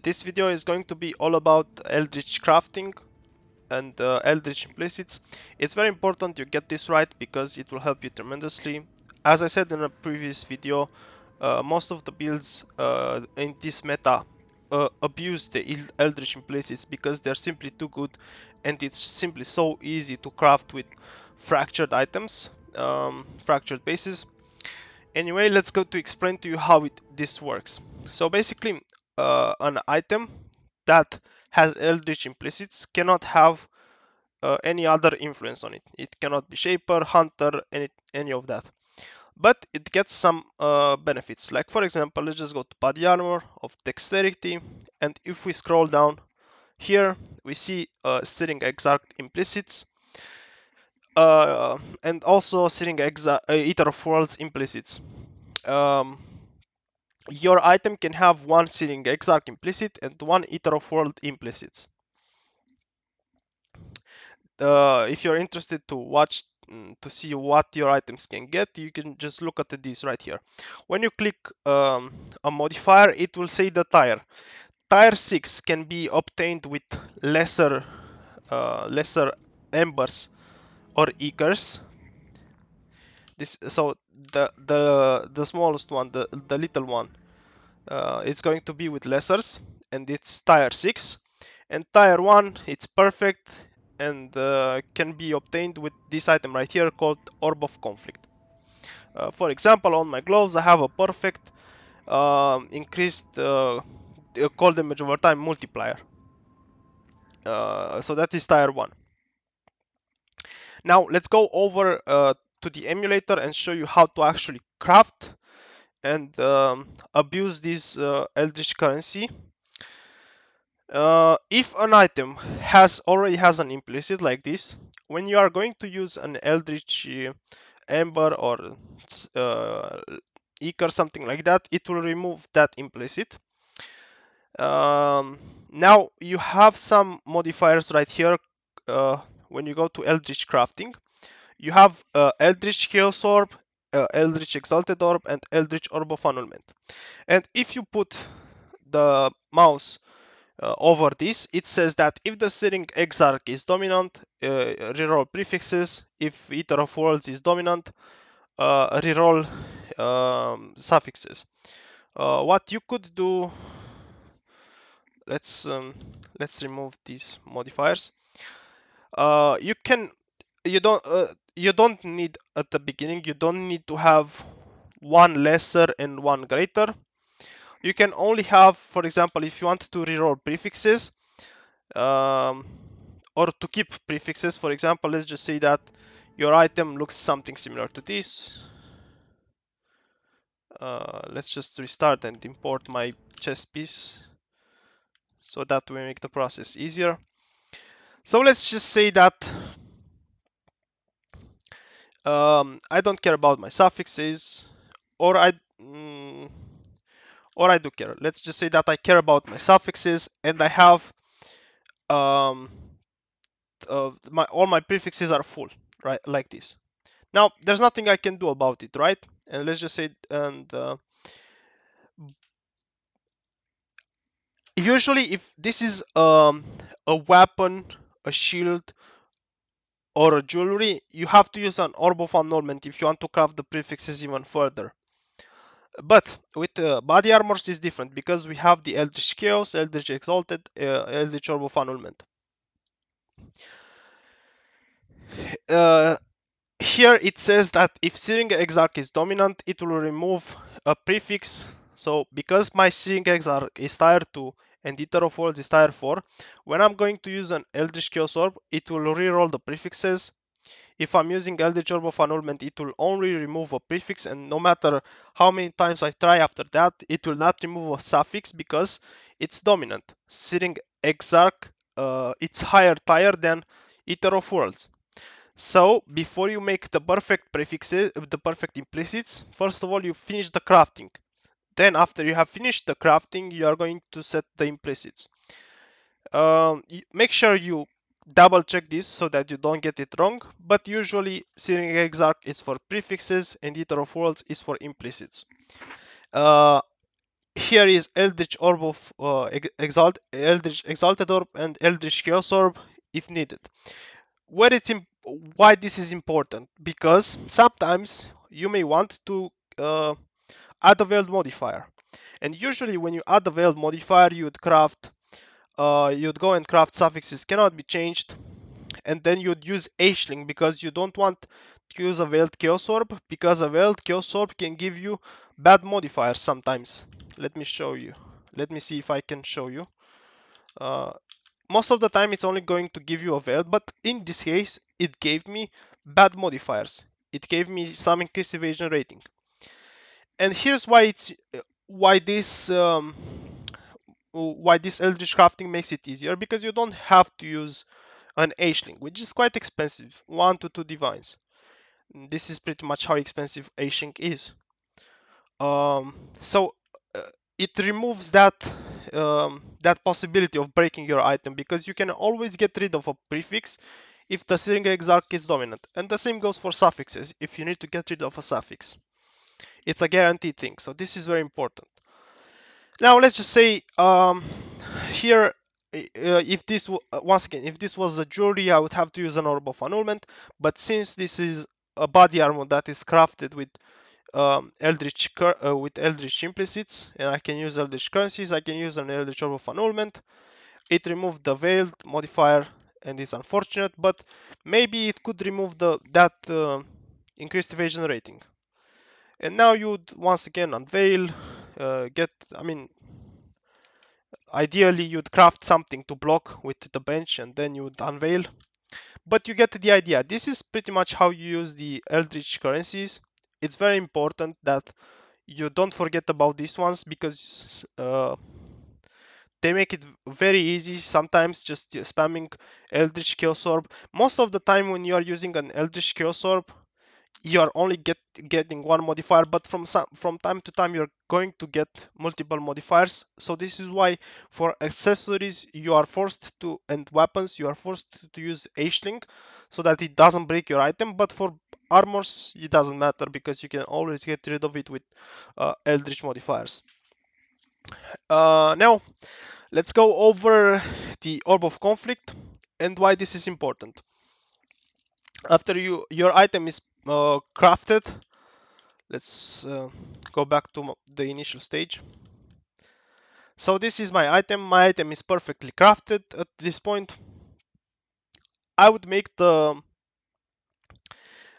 This video is going to be all about Eldritch crafting and Eldritch implicits. It's very important you get this right because it will help you tremendously. As I said in a previous video, most of the builds in this meta abuse the Eldritch implicits because they're simply too good, and it's simply so easy to craft with fractured items, fractured bases. Anyway, let's go to explain to you how this works. So basically, an item that has Eldritch implicits cannot have any other influence on it. It cannot be Shaper, Hunter, any of that. But it gets some benefits. Like for example, let's just go to Body Armor of Dexterity, and if we scroll down here, we see Searing Exarch implicits, and also Searing Eater of Worlds implicits. Um, your item can have one Searing Exarch implicit and one Eater of World implicits. If you're interested to watch to see what your items can get, you can just look at this right here. When you click a modifier, it will say the tier. Tier 6 can be obtained with lesser embers or eagers. So the smallest one, the little one, it's going to be with lessers, and it's tier 6. And tier 1, it's perfect and can be obtained with this item right here called Orb of Conflict. For example, on my gloves I have a perfect increased cold damage over time multiplier. So that is tier 1. Now let's go over to the emulator and show you how to actually craft and abuse this Eldritch currency. If an item already has an implicit like this, when you are going to use an Eldritch Ember or Eaker, something like that, it will remove that implicit. Now you have some modifiers right here. When you go to Eldritch crafting, you have Eldritch Chaos Orb, Eldritch Exalted Orb, and Eldritch Orb of Annulment. And if you put the mouse over this, it says that if the Searing Exarch is dominant, reroll prefixes. If Eater of Worlds is dominant, reroll suffixes. What you could do, let's remove these modifiers. You don't need at the beginning. You don't need to have one lesser and one greater. You can only have, for example, if you want to reroll prefixes, or to keep prefixes. For example, let's just say that your item looks something similar to this. Let's just restart and import my chess piece so that we make the process easier. So let's just say that I don't care about my suffixes, or I do care. Let's just say that I care about my suffixes, and I have all my prefixes are full, right, like this. Now there's nothing I can do about it, right? And let's just say, and usually if this is a weapon, a shield, or a jewelry, you have to use an Orb of Annulment if you want to craft the prefixes even further. But with body armors is different because we have the Eldritch Chaos, Eldritch Exalted, Eldritch Orb of Annulment. Here it says that if Searing Exarch is dominant, it will remove a prefix. So because my Searing Exarch is tier 2 and Eater of Worlds is tier 4, when I'm going to use an Eldritch Chaos Orb, it will reroll the prefixes. If I'm using Eldritch Orb of Annulment, it will only remove a prefix, and no matter how many times I try after that, it will not remove a suffix because it's dominant. Searing Exarch, it's higher tier than Eater of Worlds. So before you make the perfect prefixes, the perfect implicits, first of all you finish the crafting. Then after you have finished the crafting, you are going to set the implicits. Make sure you double check this so that you don't get it wrong, but usually Searing Exarch is for prefixes and Eater of Worlds is for implicits. here is Eldritch Orb of Eldritch Exalted Orb and Eldritch Chaos Orb if needed. Where it's why this is important? Because sometimes you may want to add a veiled modifier, and usually when you add a veiled modifier, you'd go and craft suffixes cannot be changed, and then you'd use Aisling because you don't want to use a veiled chaos orb, because a veiled chaos orb can give you bad modifiers sometimes. Let me show you. Let me see if I can show you. Uh, Most of the time it's only going to give you a veiled, but in this case it gave me bad modifiers. It gave me some increased evasion rating. And here's why this Eldritch crafting makes it easier, because you don't have to use an Aisling, which is quite expensive, 1 to 2 divines. This is pretty much how expensive Aisling is. So it removes that possibility of breaking your item, because you can always get rid of a prefix if the Searing Exarch is dominant, and the same goes for suffixes if you need to get rid of a suffix. It's a guaranteed thing, so this is very important. Now let's just say here, if this once again, if this was a jewelry, I would have to use an Orb of Annulment, but since this is a body armor that is crafted with with Eldritch implicits, and I can use Eldritch currencies, I can use an Eldritch Orb of Annulment. It removed the veiled modifier, and it's unfortunate, but maybe it could remove that increased evasion rating. And now you'd once again unveil, ideally you'd craft something to block with the bench and then you'd unveil. But you get the idea. This is pretty much how you use the Eldritch currencies. It's very important that you don't forget about these ones, because they make it very easy sometimes just spamming Eldritch Chaos Orb. Most of the time when you are using an Eldritch Chaos Orb, you are only getting one modifier, but from time to time you're going to get multiple modifiers. So this is why for accessories you are forced to, and weapons you are forced to use Aisling, so that it doesn't break your item. But for armors it doesn't matter, because you can always get rid of it with Eldritch modifiers. Now let's go over the Orb of Conflict and why this is important. After your item is crafted, let's go back to the initial stage. So this is my item. My item is perfectly crafted at this point. I would make the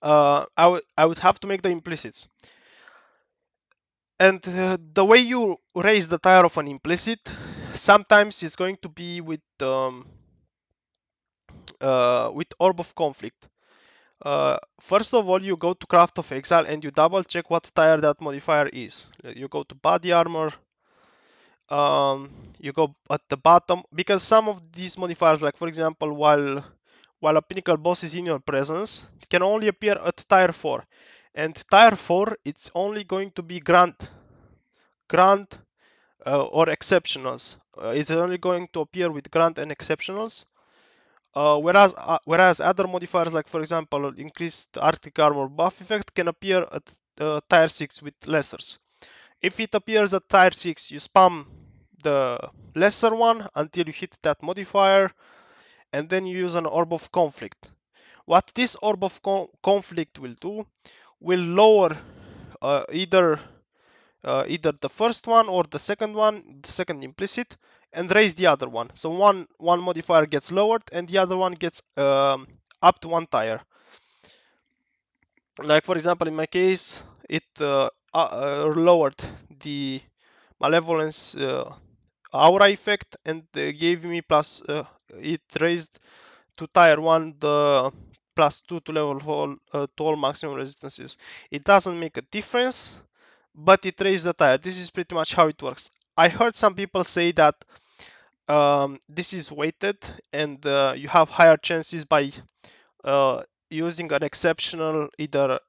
I would have to make the implicits. And the way you raise the tire of an implicit, sometimes it's going to be with Orb of Conflict. First of all, you go to Path of Exile and you double check what tire that modifier is. You go to body armor, you go at the bottom, because some of these modifiers, like for example, while a pinnacle boss is in your presence, it can only appear at tier 4, and tier 4 it's only going to be grant or exceptionals. It's only going to appear with grant and exceptionals. Whereas other modifiers, like for example increased Arctic armor buff effect, can appear at tier 6 with lessers. If it appears at tier 6, you spam the lesser one until you hit that modifier, and then you use an Orb of Conflict. What this Orb of Conflict will do will lower either the first one or the second implicit, and raise the other one. So one modifier gets lowered and the other one gets up to 1 tier. Like for example, in my case, it lowered the malevolence aura effect and gave me plus. It raised to tier 1 the +2 to level to all maximum resistances. It doesn't make a difference, but it raised the tier. This is pretty much how it works. I heard some people say that this is weighted, and you have higher chances by using an exceptional, either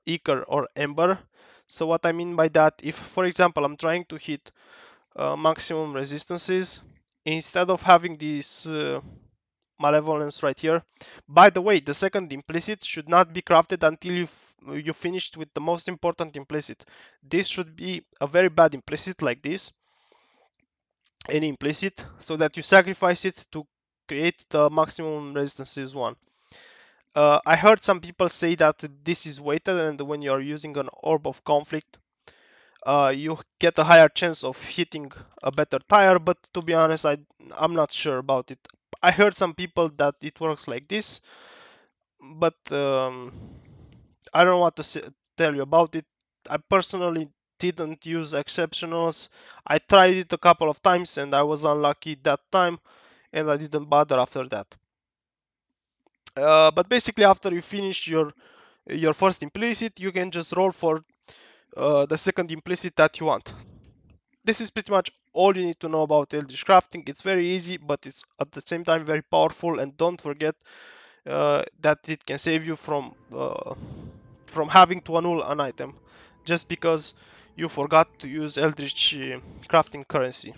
Eager or Ember. So what I mean by that, if for example I'm trying to hit maximum resistances, instead of having this malevolence right here. By the way, the second implicit should not be crafted until you you finished with the most important implicit. This should be a very bad implicit like this, any implicit, so that you sacrifice it to create the maximum resistances one. I heard some people say that this is weighted, and when you are using an Orb of Conflict, you get a higher chance of hitting a better tire, but to be honest, I'm not sure about it. I heard some people that it works like this, but I don't want to tell you about it. I personally didn't use exceptionals. I tried it a couple of times and I was unlucky that time, and I didn't bother after that. But basically, after you finish your first implicit, you can just roll for the second implicit that you want. This is pretty much all you need to know about Eldritch crafting. It's very easy, but it's at the same time very powerful. And don't forget that it can save you from having to annul an item just because you forgot to use Eldritch crafting currency.